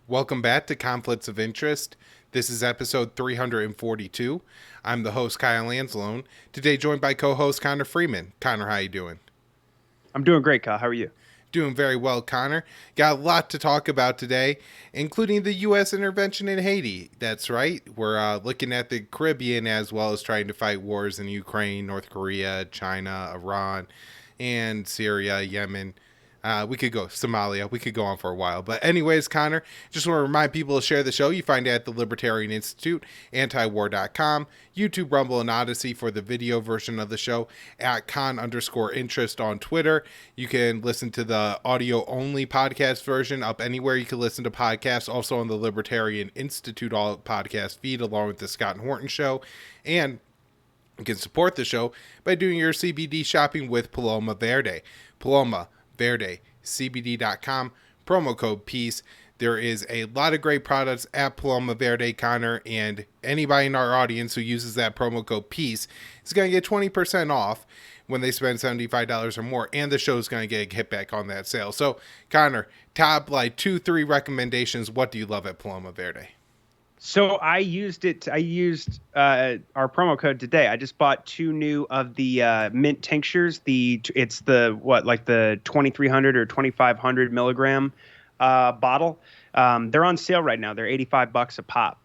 Welcome back to Conflicts of Interest. This is episode 342. I'm the host, Kyle Anzalone. Today joined by co-host Connor Freeman. Connor, how you doing? I'm doing great, Kyle. How are you? Doing very well, Connor. Got a lot to talk about today, including the U.S. intervention in Haiti. That's right. We're looking at the Caribbean as well as trying to fight wars in Ukraine, North Korea, China, Iran, and Syria, Yemen. We could go Somalia. We could go on for a while. But anyways, Connor, just want to remind people to share the show. You find it at the Libertarian Institute, antiwar.com, YouTube, Rumble, and Odysee for the video version of the show, at con_interest on Twitter. You can listen to the audio-only podcast version up anywhere you can listen to podcasts, also on the Libertarian Institute all podcast feed, along with the Scott and Horton Show. And you can support the show by doing your CBD shopping with Paloma Verde. Paloma Verde, CBD.com, promo code PEACE. There is a lot of great products at Paloma Verde, Connor, and anybody in our audience who uses that promo code PEACE is going to get 20% off when they spend $75 or more, and the show is going to get a kickback on that sale. So, Connor, top 2-3 recommendations. What do you love at Paloma Verde? So I used our promo code today. I just bought two new of the mint tinctures. It's the 2,300 or 2,500 milligram bottle. They're on sale right now. They're $85 a pop.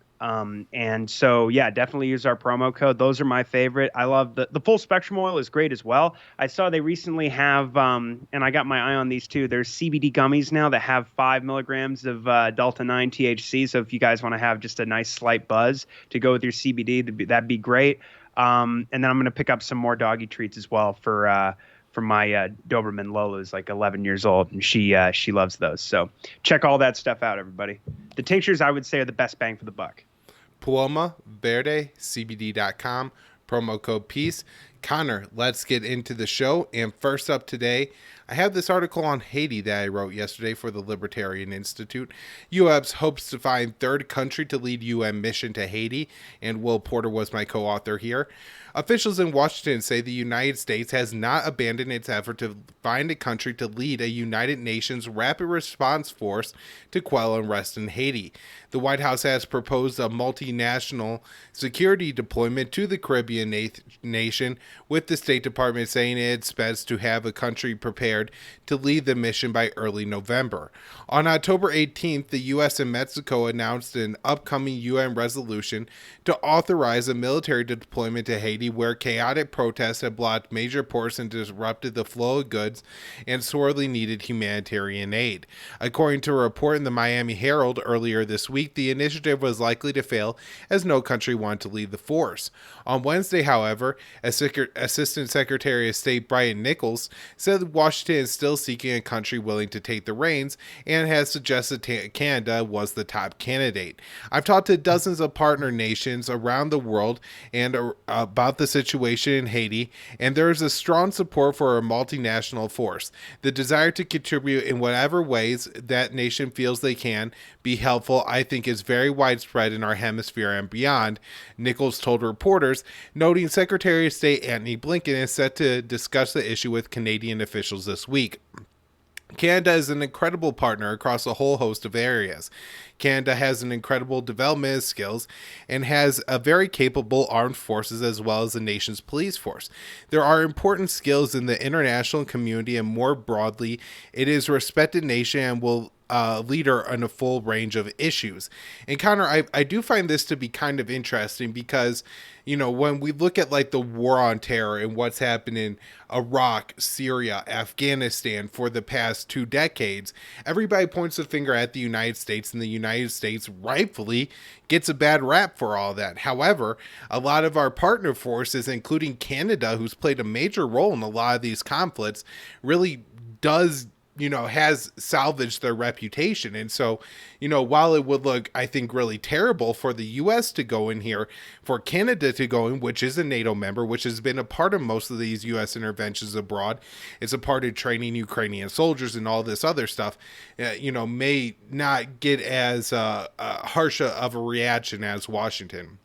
And so, yeah, definitely use our promo code. Those are my favorite. I love the full spectrum oil is great as well. I saw they recently have, and I got my eye on these too. There's CBD gummies now that have 5 milligrams of Delta 9 THC. So if you guys want to have just a nice slight buzz to go with your CBD, that'd be great. And then I'm going to pick up some more doggy treats as well for my Doberman Lola, who's like 11 years old, and she loves those. So check all that stuff out, everybody. The tinctures, I would say, are the best bang for the buck. Paloma Verde, CBD.com, promo code PEACE. Connor, let's get into the show. And first up today, I have this article on Haiti that I wrote yesterday for the Libertarian Institute. UAPS hopes to find third country to lead UN mission to Haiti, and Will Porter was my co-author here. Officials in Washington say the United States has not abandoned its effort to find a country to lead a United Nations rapid response force to quell unrest in Haiti. The White House has proposed a multinational security deployment to the Caribbean nation, with the State Department saying it expects to have a country prepared to lead the mission by early November. On October 18th, the U.S. and Mexico announced an upcoming UN resolution to authorize a military deployment to Haiti, where chaotic protests had blocked major ports and disrupted the flow of goods and sorely needed humanitarian aid. According to a report in the Miami Herald earlier this week, the initiative was likely to fail as no country wanted to lead the force. On Wednesday, however, Assistant Secretary of State Brian Nichols said Washington is still seeking a country willing to take the reins and has suggested Canada was the top candidate. I've talked to dozens of partner nations around the world and about the situation in Haiti, and there is a strong support for a multinational force. The desire to contribute in whatever ways that nation feels they can be helpful, I think, is very widespread in our hemisphere and beyond, Nichols told reporters, noting Secretary of State Antony Blinken is set to discuss the issue with Canadian officials this week. Canada is an incredible partner across a whole host of areas. Canada has an incredible development skills and has a very capable armed forces as well as the nation's police force. There are important skills in the international community, and more broadly, it is a respected nation and will leader on a full range of issues. And Connor, I do find this to be kind of interesting because, you know, when we look at the war on terror and what's happened in Iraq, Syria, Afghanistan for the past 2 decades, everybody points the finger at the United States, and the United States rightfully gets a bad rap for all that. However, a lot of our partner forces, including Canada, who's played a major role in a lot of these conflicts, really does has salvaged their reputation. And so, while it would look, I think, really terrible for the U.S. to go in here, for Canada to go in, which is a NATO member, which has been a part of most of these U.S. interventions abroad, it's a part of training Ukrainian soldiers and all this other stuff, may not get as harsh of a reaction as Washington.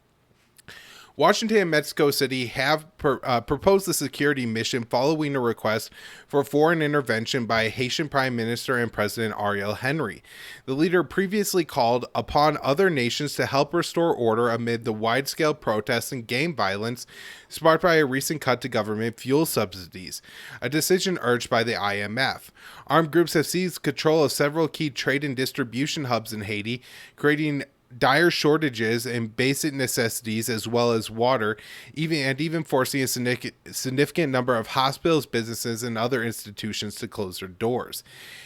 Washington and Mexico City have proposed the security mission following a request for foreign intervention by Haitian Prime Minister and President Ariel Henry. The leader previously called upon other nations to help restore order amid the wide-scale protests and gang violence sparked by a recent cut to government fuel subsidies, a decision urged by the IMF. Armed groups have seized control of several key trade and distribution hubs in Haiti, creating dire shortages in basic necessities as well as water, even forcing a significant number of hospitals, businesses, and other institutions to close their doors.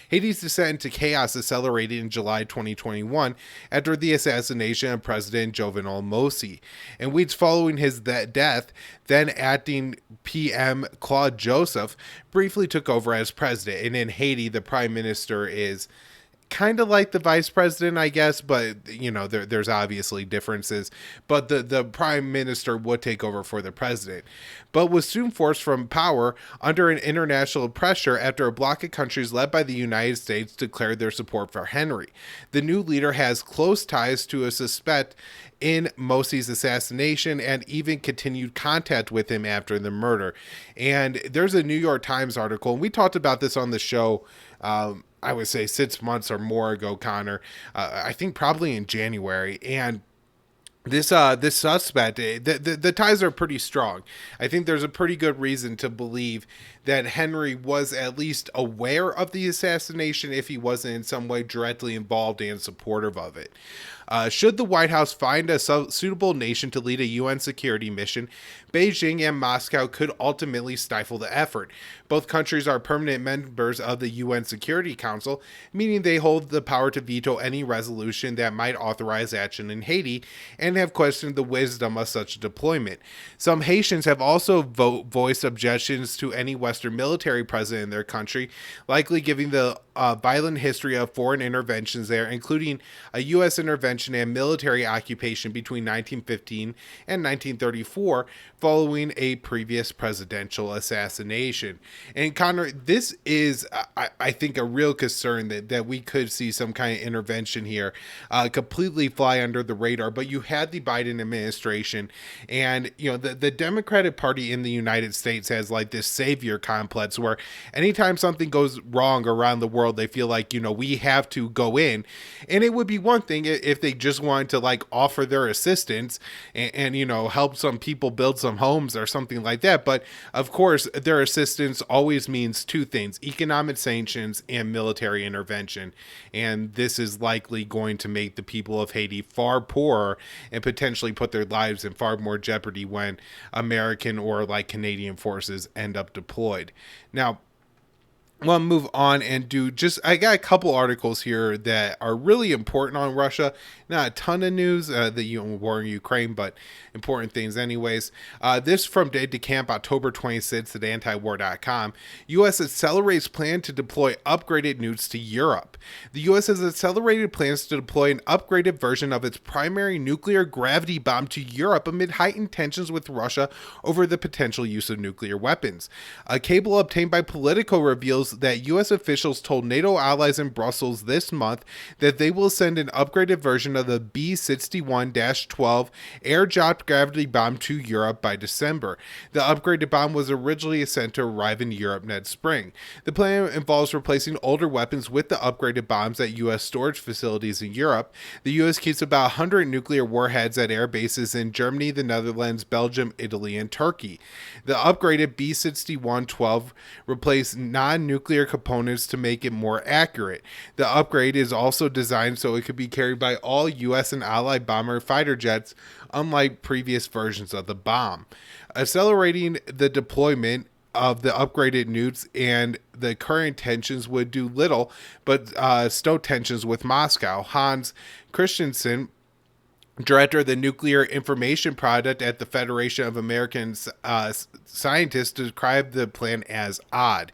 Haiti's descent into chaos accelerated in July 2021 after the assassination of President Jovenel Moïse. In weeks following his death, then acting PM Claude Joseph briefly took over as president. And in Haiti, the prime minister is kind of like the vice president, I guess, but there's obviously differences. But the prime minister would take over for the president, but was soon forced from power under an international pressure after a bloc of countries led by the United States declared their support for Henry. The new leader has close ties to a suspect in Moïse's assassination and even continued contact with him after the murder. And there's a New York Times article, and we talked about this on the show, I would say 6 months or more ago, Connor. I think probably in January. And this suspect, the ties are pretty strong. I think there's a pretty good reason to believe that Henry was at least aware of the assassination if he wasn't in some way directly involved and supportive of it. Should the White House find a suitable nation to lead a UN security mission, Beijing and Moscow could ultimately stifle the effort. Both countries are permanent members of the UN Security Council, meaning they hold the power to veto any resolution that might authorize action in Haiti, and have questioned the wisdom of such a deployment. Some Haitians have also voiced objections to any Western military presence in their country, likely giving the violent history of foreign interventions there, including a U.S. intervention and military occupation between 1915 and 1934, following a previous presidential assassination. And Connor, this is, I think, a real concern that we could see some kind of intervention here completely fly under the radar. But you had the Biden administration, and the Democratic Party in the United States has like this savior complex where anytime something goes wrong around the world, they feel like we have to go in. And it would be one thing if they just wanted to like offer their assistance and help some people build some homes or something like that. But of course, their assistance always means two things: economic sanctions and military intervention. And this is likely going to make the people of Haiti far poorer and potentially put their lives in far more jeopardy when American or like Canadian forces end up deployed. Now, I'll move on and I got a couple articles here that are really important on Russia. Not a ton of news, the war in Ukraine, but important things anyways. This from Day to Camp, October 26th at antiwar.com. U.S. accelerates plan to deploy upgraded nukes to Europe. The U.S. has accelerated plans to deploy an upgraded version of its primary nuclear gravity bomb to Europe amid heightened tensions with Russia over the potential use of nuclear weapons. A cable obtained by Politico reveals that U.S. officials told NATO allies in Brussels this month that they will send an upgraded version of the B-61-12 air-dropped gravity bomb to Europe by December. The upgraded bomb was originally sent to arrive in Europe next spring. The plan involves replacing older weapons with the upgraded bombs at U.S. storage facilities in Europe. The U.S. keeps about 100 nuclear warheads at air bases in Germany, the Netherlands, Belgium, Italy, and Turkey. The upgraded B-61-12 replaced non-nuclear components to make it more accurate. The upgrade is also designed so it could be carried by all U.S. and Allied bomber fighter jets, unlike previous versions of the bomb. Accelerating the deployment of the upgraded nukes and the current tensions would do little but stoke tensions with Moscow. Hans Christensen, director of the Nuclear Information Project at the Federation of American Scientists, described the plan as odd.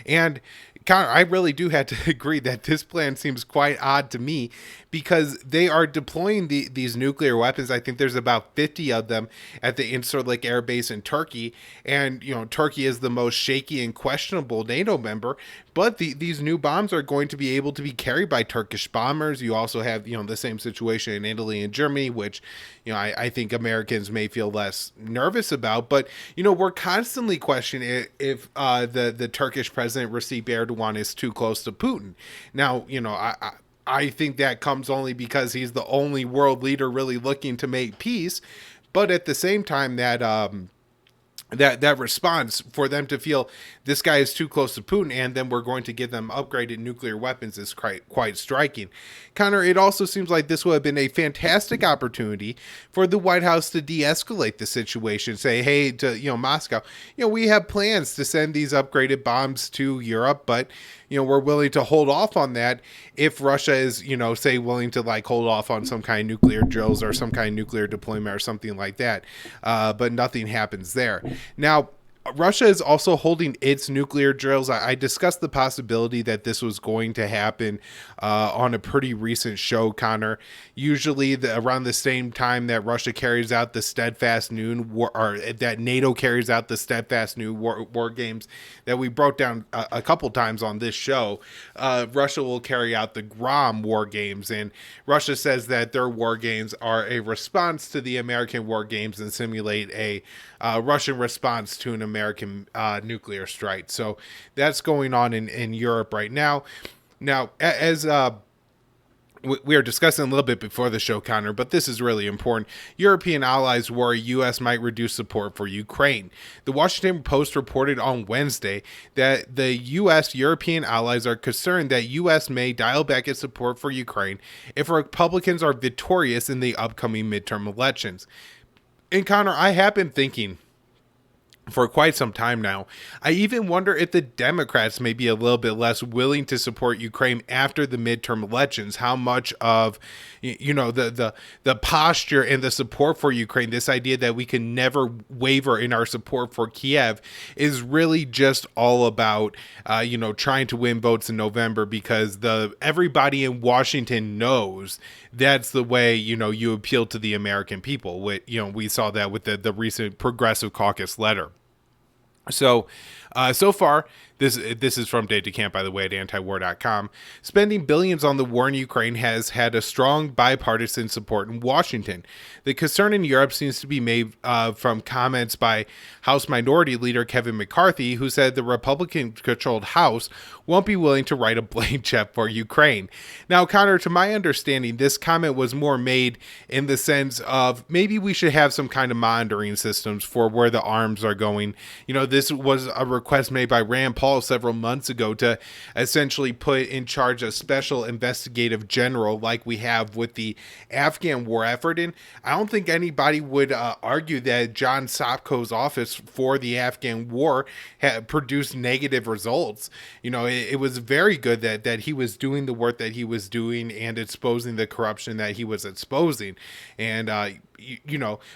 And Connor, I really do have to agree that this plan seems quite odd to me because they are deploying these nuclear weapons. I think there's about 50 of them at the Incirlik Air Base in Turkey. And, Turkey is the most shaky and questionable NATO member. But these new bombs are going to be able to be carried by Turkish bombers. You also have, the same situation in Italy and Germany, which, I think Americans may feel less nervous about. But, we're constantly questioning if the Turkish president Recep Erdogan is too close to Putin. Now, I think that comes only because he's the only world leader really looking to make peace. But at the same time, that response for them to feel this guy is too close to Putin and then we're going to give them upgraded nuclear weapons is quite striking. Connor, it also seems like this would have been a fantastic opportunity for the White House to de-escalate the situation. Say, hey, to Moscow, we have plans to send these upgraded bombs to Europe, but we're willing to hold off on that if Russia is, say, willing to hold off on some kind of nuclear drills or some kind of nuclear deployment or something like that. But nothing happens there. Now, Russia is also holding its nuclear drills. I discussed the possibility that this was going to happen on a pretty recent show, Connor. Usually around the same time that Russia carries out the Steadfast Noon war, or that NATO carries out the Steadfast Noon war games that we broke down a couple times on this show, Russia will carry out the Grom war games. And Russia says that their war games are a response to the American war games and simulate a Russian response to an American nuclear strike. So that's going on in Europe right now. Now, as we are discussing a little bit before the show, Connor, but this is really important. European allies worry U.S. might reduce support for Ukraine. The Washington Post reported on Wednesday that the U.S. European allies are concerned that U.S. may dial back its support for Ukraine if Republicans are victorious in the upcoming midterm elections. And Connor, I have been thinking for quite some time now. I even wonder if the Democrats may be a little bit less willing to support Ukraine after the midterm elections. How much of, the posture and the support for Ukraine, this idea that we can never waver in our support for Kiev, is really just all about, trying to win votes in November, because everybody in Washington knows that's the way, you appeal to the American people. We saw that with the recent Progressive Caucus letter. So far, this is from Day to Camp, by the way, at antiwar.com. Spending billions on the war in Ukraine has had a strong bipartisan support in Washington. The concern in Europe seems to be made from comments by House Minority Leader Kevin McCarthy, who said the Republican-controlled House won't be willing to write a blank check for Ukraine. Now, Connor, to my understanding, this comment was more made in the sense of maybe we should have some kind of monitoring systems for where the arms are going. This was a request made by Rand Paul several months ago to essentially put in charge a special investigative general like we have with the Afghan war effort. And I don't think anybody would argue that John Sopko's office for the Afghan war had produced negative results. It was very good that he was doing the work that he was doing and exposing the corruption that he was exposing. And,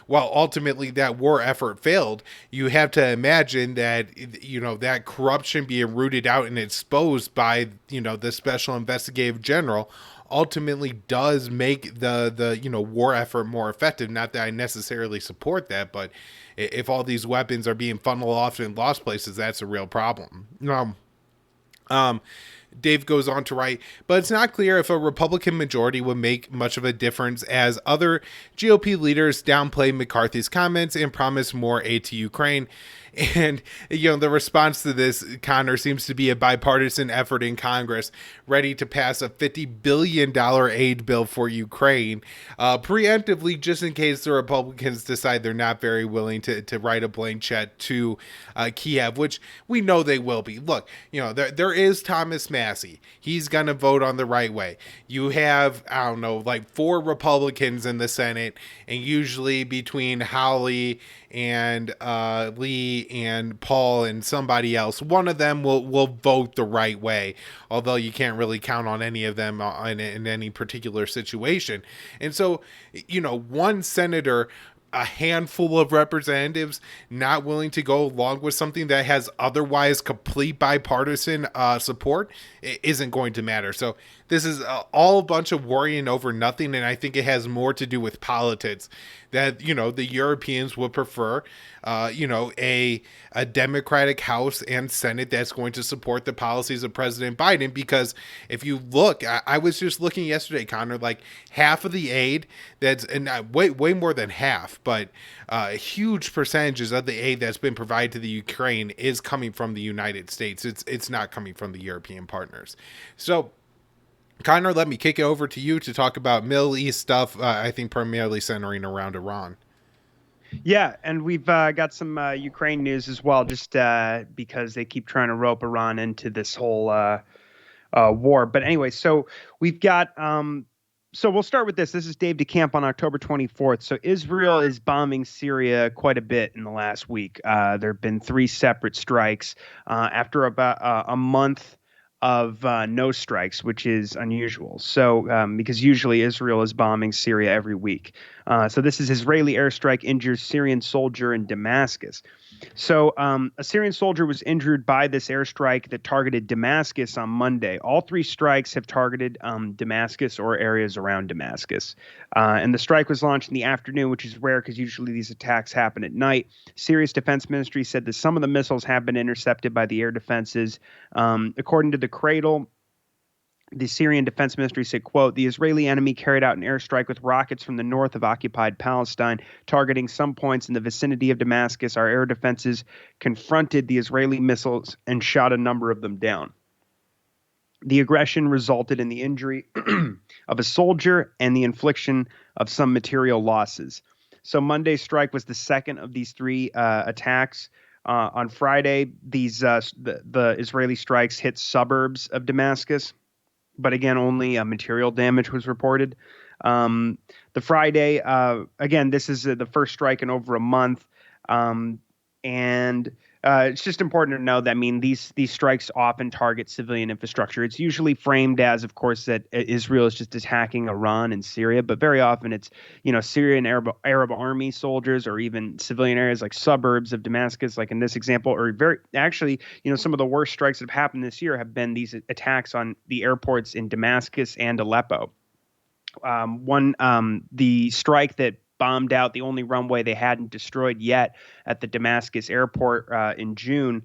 while ultimately that war effort failed, you have to imagine that, that corruption being rooted out and exposed by, the special investigative general ultimately does make the war effort more effective. Not that I necessarily support that, but if all these weapons are being funneled off in lost places, that's a real problem. Dave goes on to write, but it's not clear if a Republican majority would make much of a difference, as other GOP leaders downplay McCarthy's comments and promise more aid to Ukraine. And, the response to this, Connor, seems to be a bipartisan effort in Congress ready to pass a $50 billion aid bill for Ukraine, preemptively, just in case the Republicans decide they're not very willing to write a blank check to Kiev, which we know they will be. Look, there is Thomas Massey. He's going to vote on the right way. You have, 4 Republicans in the Senate, and usually between Hawley and Lee and Paul and somebody else, one of them will vote the right way, although you can't really count on any of them in any particular situation. And so, one senator, a handful of representatives not willing to go along with something that has otherwise complete bipartisan support isn't going to matter. So this is all a bunch of worrying over nothing, and I think it has more to do with politics. That the Europeans would prefer, a Democratic House and Senate that's going to support the policies of President Biden. Because if you look, I was just looking yesterday, Connor, like half of the aid that's and way more than half, but huge percentages of the aid that's been provided to the Ukraine is coming from the United States. It's not coming from the European partners. So, Connor, let me kick it over to you to talk about Middle East stuff. I think primarily centering around Iran. Yeah, and we've got some Ukraine news as well, just because they keep trying to rope Iran into this whole war. But anyway, so we've got. So we'll start with this. This is Dave DeCamp on October 24th. So Israel is bombing Syria quite a bit in the last week. There have been 3 separate strikes after about a month of no strikes, which is unusual. So because usually Israel is bombing Syria every week. So this is Israeli airstrike injures Syrian soldier in Damascus. So a Syrian soldier was injured by this airstrike that targeted Damascus on Monday. All 3 strikes have targeted Damascus or areas around Damascus. And the strike was launched in the afternoon, which is rare because usually these attacks happen at night. Syria's defense ministry said that some of the missiles have been intercepted by the air defenses. According to the Cradle, the Syrian Defense Ministry said, quote, the Israeli enemy carried out an airstrike with rockets from the north of occupied Palestine, targeting some points in the vicinity of Damascus. Our air defenses confronted the Israeli missiles and shot a number of them down. The aggression resulted in the injury of a soldier and the infliction of some material losses. So Monday's strike was the second of these 3 attacks. On Friday, the Israeli strikes hit suburbs of Damascus. But again, only material damage was reported. The Friday, again, this is the first strike in over a month. And it's just important to know that, I mean, these strikes often target civilian infrastructure. It's usually framed as, of course, that Israel is just attacking Iran and Syria, but very often it's, Syrian Arab army soldiers or even civilian areas like suburbs of Damascus, like in this example, or some of the worst strikes that have happened this year have been these attacks on the airports in Damascus and Aleppo. The strike that bombed out the only runway they hadn't destroyed yet at the Damascus airport in June,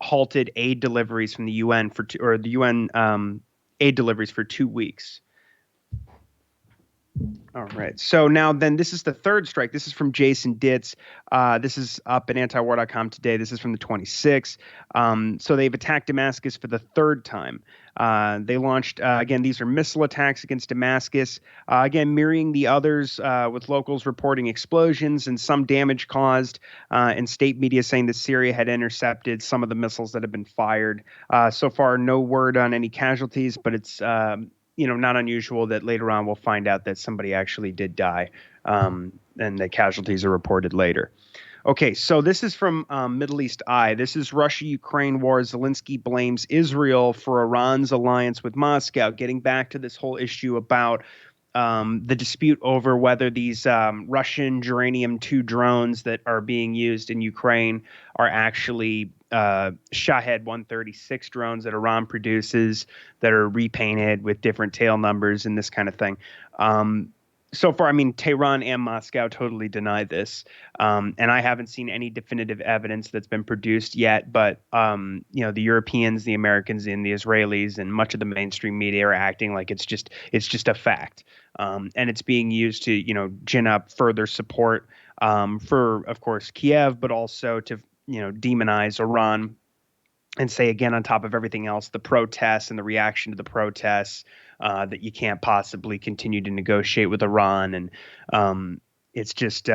halted aid deliveries from the UN aid deliveries for 2 weeks. All right. So now then, this is the third strike. This is from Jason Ditz. This is up at antiwar.com today. This is from the 26th. So they've attacked Damascus for the 3rd time. They launched, again, these are missile attacks against Damascus, again, mirroring the others with locals reporting explosions and some damage caused, and state media saying that Syria had intercepted some of the missiles that have been fired. So far, no word on any casualties, but it's not unusual that later on we'll find out that somebody actually did die, and the casualties are reported later. Okay, so this is from Middle East Eye. This is Russia-Ukraine war. Zelensky blames Israel for Iran's alliance with Moscow, getting back to this whole issue about the dispute over whether these Russian Uranium-2 drones that are being used in Ukraine are actually Shahed 136 drones that Iran produces that are repainted with different tail numbers and this kind of thing. So far, I mean, Tehran and Moscow totally deny this. And I haven't seen any definitive evidence that's been produced yet. But, the Europeans, the Americans, and the Israelis and much of the mainstream media are acting like it's just a fact. And it's being used to, gin up further support for, of course, Kiev, but also to, demonize Iran and say, again, on top of everything else, the protests and the reaction to the protests, that you can't possibly continue to negotiate with Iran. And it's just,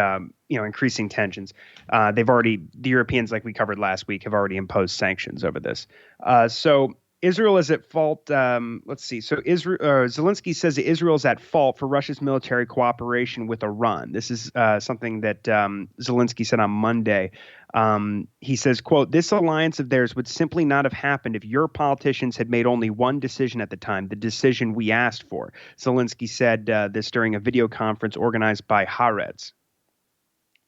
increasing tensions. The Europeans, like we covered last week, have already imposed sanctions over this. So Israel is at fault. Let's see. So Zelensky says that Israel is at fault for Russia's military cooperation with Iran. This is something that Zelensky said on Monday. He says, quote, this alliance of theirs would simply not have happened if your politicians had made only one decision at the time, the decision we asked for. Zelensky said this during a video conference organized by Haaretz.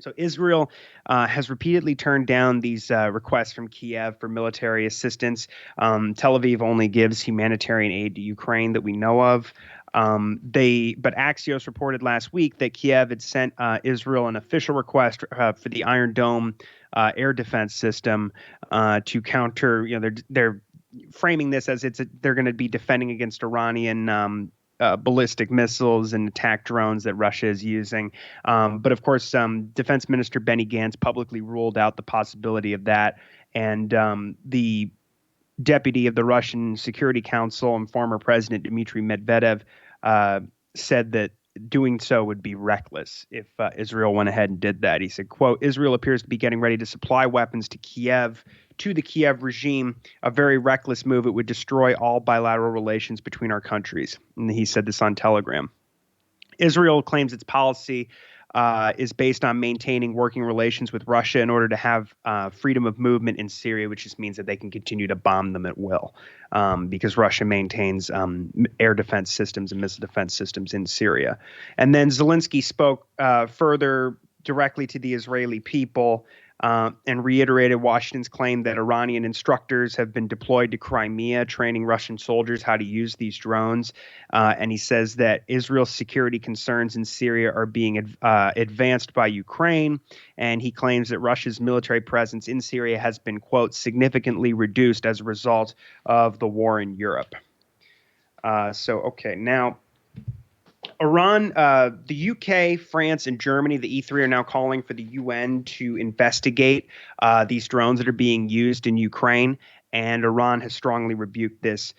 So Israel has repeatedly turned down these requests from Kiev for military assistance. Tel Aviv only gives humanitarian aid to Ukraine that we know of. But Axios reported last week that Kiev had sent Israel an official request for the Iron Dome air defense system to counter. They're framing this as they're going to be defending against Iranian ballistic missiles and attack drones that Russia is using. But of course, Defense Minister Benny Gantz publicly ruled out the possibility of that. And the deputy of the Russian Security Council and former President Dmitry Medvedev said that doing so would be reckless if Israel went ahead and did that. He said, quote, Israel appears to be getting ready to supply weapons to the Kiev regime, a very reckless move. It would destroy all bilateral relations between our countries. And he said this on Telegram. Israel claims its policy is based on maintaining working relations with Russia in order to have freedom of movement in Syria, which just means that they can continue to bomb them at will, because Russia maintains air defense systems and missile defense systems in Syria. And then Zelensky spoke further directly to the Israeli people and reiterated Washington's claim that Iranian instructors have been deployed to Crimea, training Russian soldiers how to use these drones. And he says that Israel's security concerns in Syria are being advanced by Ukraine. And he claims that Russia's military presence in Syria has been, quote, significantly reduced as a result of the war in Europe. Now, Iran, the UK, France, and Germany, the E3 are now calling for the UN to investigate these drones that are being used in Ukraine, and Iran has strongly rebuked this.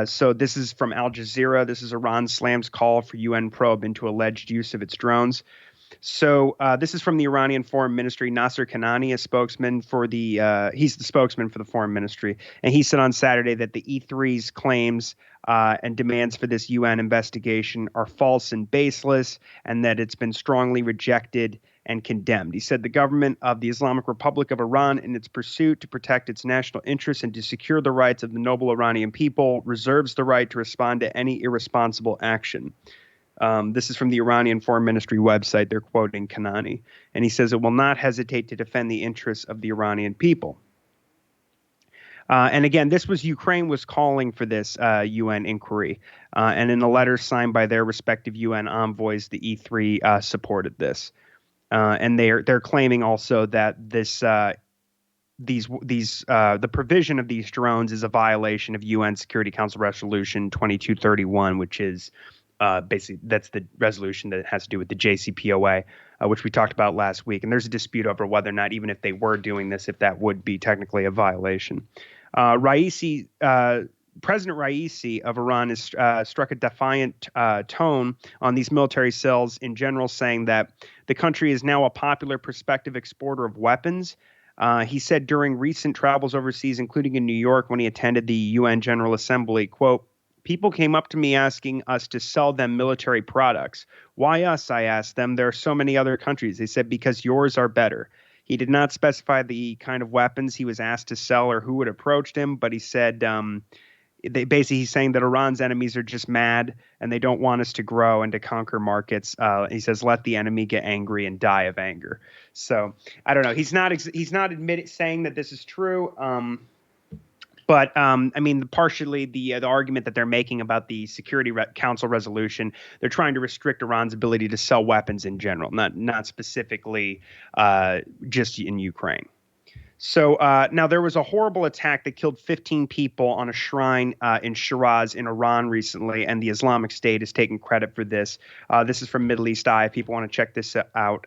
So this is from Al Jazeera. This is Iran slams call for UN probe into alleged use of its drones. So this is from the Iranian Foreign Ministry. Nasser Kanani, he's the spokesman for the Foreign Ministry, and he said on Saturday that the E3's claims and demands for this UN investigation are false and baseless, and that it's been strongly rejected and condemned. He said the government of the Islamic Republic of Iran, in its pursuit to protect its national interests and to secure the rights of the noble Iranian people, reserves the right to respond to any irresponsible action. This is from the Iranian Foreign Ministry website. They're quoting Kanani. And he says it will not hesitate to defend the interests of the Iranian people. And again, Ukraine was calling for this UN inquiry. And in a letter signed by their respective UN envoys, the E3 supported this. And they're claiming also that the provision of these drones is a violation of UN Security Council Resolution 2231, which is basically that's the resolution that has to do with the JCPOA, which we talked about last week. And there's a dispute over whether or not, even if they were doing this, if that would be technically a violation. President Raisi of Iran has struck a defiant tone on these military cells in general, saying that the country is now a popular prospective exporter of weapons. He said during recent travels overseas, including in New York when he attended the UN General Assembly, quote, people came up to me asking us to sell them military products. Why us? I asked them. There are so many other countries. They said, because yours are better. He did not specify the kind of weapons he was asked to sell or who had approached him, but he said he's saying that Iran's enemies are just mad and they don't want us to grow and to conquer markets. He says, let the enemy get angry and die of anger. So I don't know. He's not saying that this is true. But partially the argument that they're making about the Security Council resolution, they're trying to restrict Iran's ability to sell weapons in general, not specifically just in Ukraine. So now there was a horrible attack that killed 15 people on a shrine in Shiraz in Iran recently, and the Islamic State is taking credit for this. This is from Middle East Eye if people want to check this out.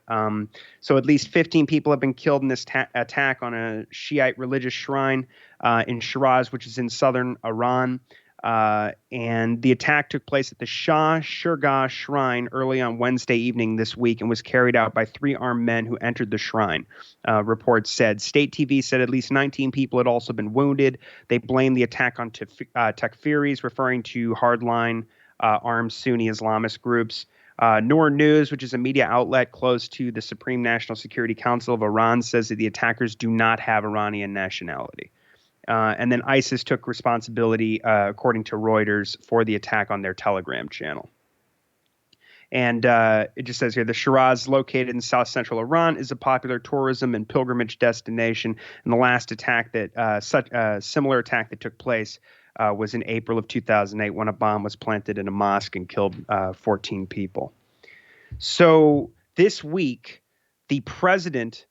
So at least 15 people have been killed in this attack on a Shiite religious shrine in Shiraz, which is in southern Iran. And the attack took place at the Shah Shurgah Shrine early on Wednesday evening this week and was carried out by 3 armed men who entered the shrine, reports said. State TV said at least 19 people had also been wounded. They blamed the attack on Takfiris, referring to hardline armed Sunni Islamist groups. Noor News, which is a media outlet close to the Supreme National Security Council of Iran, says that the attackers do not have Iranian nationality. And then ISIS took responsibility, according to Reuters, for the attack on their Telegram channel. And it just says here, the Shiraz, located in south central Iran, is a popular tourism and pilgrimage destination. And the last attack similar attack that took place was in April of 2008 when a bomb was planted in a mosque and killed 14 people. So this week, the president,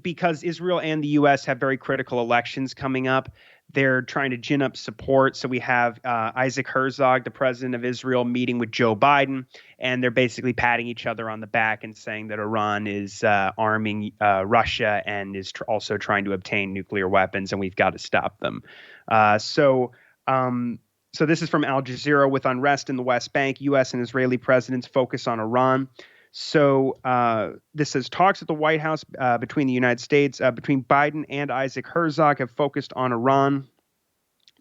because Israel and the U.S. have very critical elections coming up, they're trying to gin up support. So we have Isaac Herzog, the president of Israel, meeting with Joe Biden, and they're basically patting each other on the back and saying that Iran is arming Russia and is also trying to obtain nuclear weapons, and we've got to stop them. So this is from Al Jazeera. With unrest in the West Bank, U.S. and Israeli presidents focus on Iran. So this says talks at the White House between the United States, between Biden and Isaac Herzog, have focused on Iran.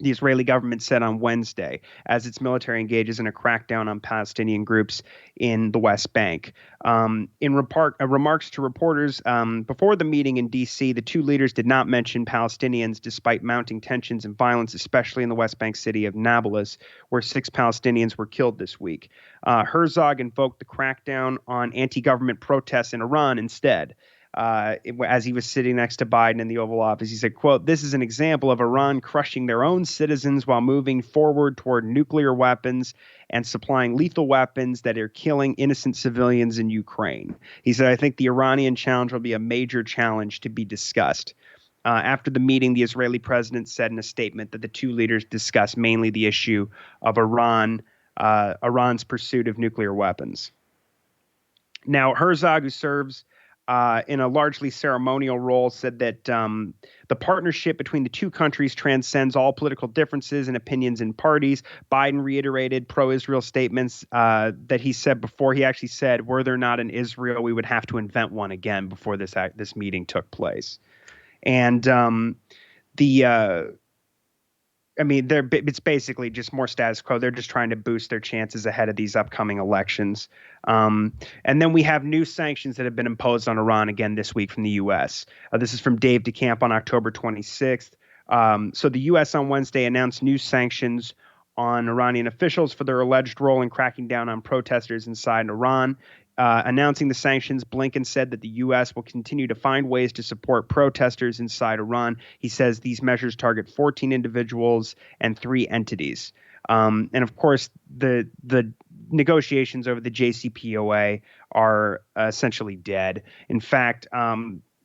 The Israeli government said on Wednesday, as its military engages in a crackdown on Palestinian groups in the West Bank. In remarks to reporters before the meeting in D.C., the two leaders did not mention Palestinians despite mounting tensions and violence, especially in the West Bank city of Nablus, where 6 Palestinians were killed this week. Herzog invoked the crackdown on anti-government protests in Iran instead. As he was sitting next to Biden in the Oval Office, he said, quote, "This is an example of Iran crushing their own citizens while moving forward toward nuclear weapons and supplying lethal weapons that are killing innocent civilians in Ukraine." He said, "I think the Iranian challenge will be a major challenge to be discussed." After the meeting, the Israeli president said in a statement that the two leaders discussed mainly the issue of Iran's pursuit of nuclear weapons. Now, Herzog, who serves in a largely ceremonial role, said that the partnership between the two countries transcends all political differences and opinions in parties. Biden reiterated pro-Israel statements that he said before. He actually said, were there not an Israel, we would have to invent one again before this meeting took place. And it's basically just more status quo. They're just trying to boost their chances ahead of these upcoming elections. And then we have new sanctions that have been imposed on Iran again this week from the U.S. This is from Dave DeCamp on October 26th. So the U.S. on Wednesday announced new sanctions on Iranian officials for their alleged role in cracking down on protesters inside Iran. Announcing the sanctions, Blinken said that the U.S. will continue to find ways to support protesters inside Iran. He says these measures target 14 individuals and 3 entities. And of course, the negotiations over the JCPOA are essentially dead. In fact,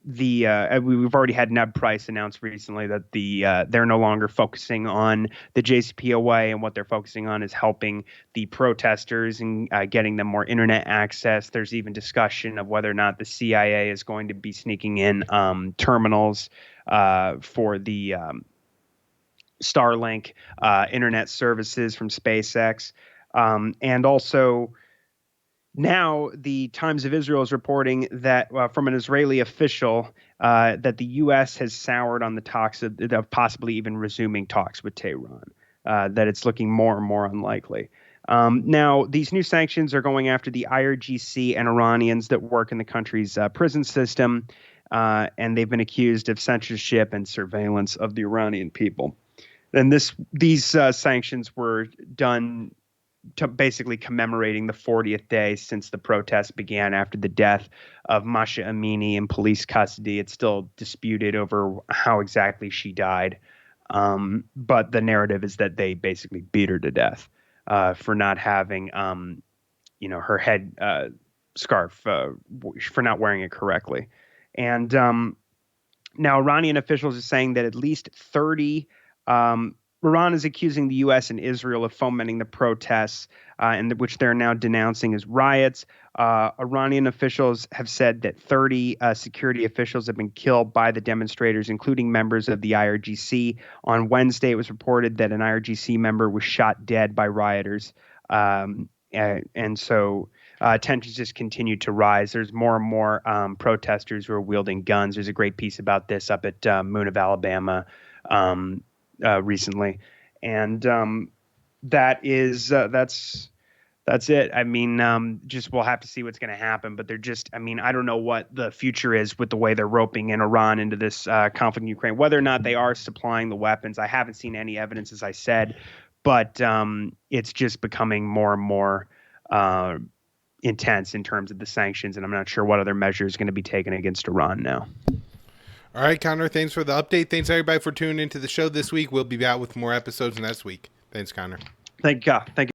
we've already had Ned Price announce recently that they're no longer focusing on the JCPOA, and what they're focusing on is helping the protesters and getting them more internet access. There's even discussion of whether or not the CIA is going to be sneaking in terminals for the Starlink internet services from SpaceX, and also. Now, the Times of Israel is reporting that from an Israeli official that the U.S. has soured on the talks of possibly even resuming talks with Tehran, that it's looking more and more unlikely. Now, these new sanctions are going after the IRGC and Iranians that work in the country's prison system, and they've been accused of censorship and surveillance of the Iranian people. And these sanctions were done to basically commemorating the 40th day since the protests began after the death of Masha Amini in police custody. It's still disputed over how exactly she died. But the narrative is that they basically beat her to death for not having, her head scarf, for not wearing it correctly. And now Iranian officials are saying that at least 30 Iran is accusing the U.S. and Israel of fomenting the protests, which they're now denouncing as riots. Iranian officials have said that 30 security officials have been killed by the demonstrators, including members of the IRGC. On Wednesday, it was reported that an IRGC member was shot dead by rioters. And so tensions just continue to rise. There's more and more protesters who are wielding guns. There's a great piece about this up at Moon of Alabama recently, and that's it. I mean, just we'll have to see what's going to happen, but I don't know what the future is with the way they're roping in Iran into this conflict in Ukraine, whether or not they are supplying the weapons. I haven't seen any evidence, as I said, but it's just becoming more and more intense in terms of the sanctions, and I'm not sure what other measure is going to be taken against Iran now. All right, Connor, thanks for the update. Thanks, everybody, for tuning into the show this week. We'll be back with more episodes next week. Thanks, Connor. Thank you.